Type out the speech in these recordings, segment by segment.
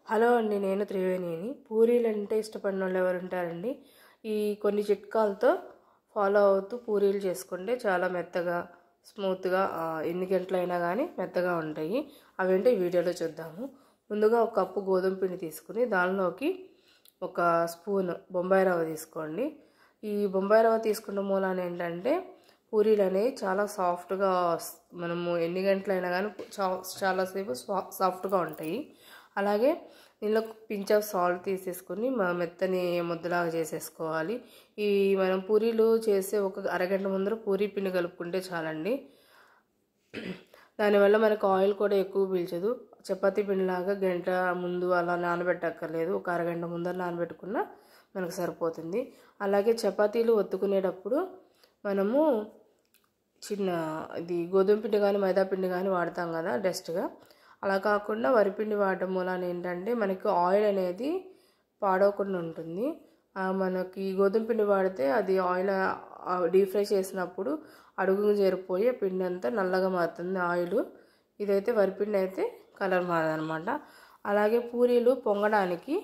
Hello అండి, నేను త్రివేణిని. పూరీలు అంటే ఇష్టపడిన వాళ్ళు ఎవరు ఉంటారండి? ఈ కొన్ని చిట్కాలతో ఫాలో అవుతూ పూరీలు చేసుకుంటే చాలా మెత్తగా స్మూత్గా ఎన్ని గంటలైనా కానీ మెత్తగా ఉంటాయి. అవేంటో ఈ వీడియోలో చూద్దాము. ముందుగా ఒక కప్పు గోధుమ పిండి తీసుకుని దానిలోకి ఒక స్పూన్ బొంబాయి రవ్వ తీసుకోండి. ఈ బొంబాయి రవ్వ తీసుకున్న మూలాన ఏంటంటే పూరీలు అనేవి చాలా సాఫ్ట్గా, మనము ఎన్ని గంటలైనా కానీ చాలాసేపు సాఫ్ట్గా ఉంటాయి. అలాగే దీనిలో పించ్ ఆఫ్ సాల్ట్ తీసేసుకొని మెత్తని ముద్దలాగా చేసేసుకోవాలి. ఈ మనం పూరీలు చేసే ఒక అరగంట ముందర పూరీ పిండి కలుపుకుంటే చాలండి. దానివల్ల మనకు ఆయిల్ కూడా ఎక్కువ పీల్చదు. చపాతీ పిండిలాగా గంట ముందు అలా నానబెట్టక్కర్లేదు. ఒక అరగంట ముందర నానబెట్టుకున్నా మనకు సరిపోతుంది. అలాగే చపాతీలు ఒత్తుకునేటప్పుడు మనము ఇది గోధుమ పిండి కానీ మైదా పిండి కానీ వాడతాం కదా డస్ట్గా. అలా కాకుండా వరిపిండి వాడటం మూలాన ఏంటంటే మనకి ఆయిల్ అనేది పాడవకుండా ఉంటుంది. మనకి గోధుమ పిండి వాడితే అది ఆయిల్ డీప్ ఫ్రై చేసినప్పుడు అడుగుకు చేరిపోయి పిండి అంతా నల్లగా మారుతుంది ఆయిల్. ఇదైతే వరిపిండి అయితే కలర్ మారదనమాట. అలాగే పూరీలు పొంగడానికి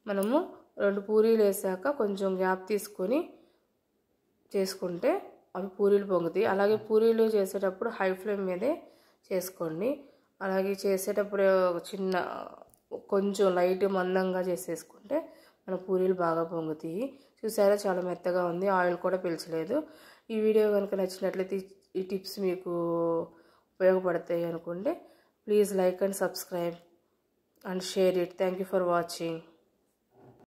మనము 2 పూరీలు వేసాక కొంచెం గ్యాప్ తీసుకొని చేసుకుంటే అవి పూరీలు పొంగుతాయి. అలాగే పూరీలు చేసేటప్పుడు హై ఫ్లేమ్ మీదే చేసుకోండి. అలాగే చేసేటప్పుడు కొంచెం లైట్ మందంగా చేసేసుకుంటే మన పూరీలు బాగా పొంగుతాయి. చూసారా, చాలా మెత్తగా ఉంది, ఆయిల్ కూడా పీల్చలేదు. ఈ వీడియో కనుక నచ్చినట్లయితే ఈ టిప్స్ మీకు ఉపయోగపడతాయి అనుకుంటే please like and subscribe and share it. Thank you for watching.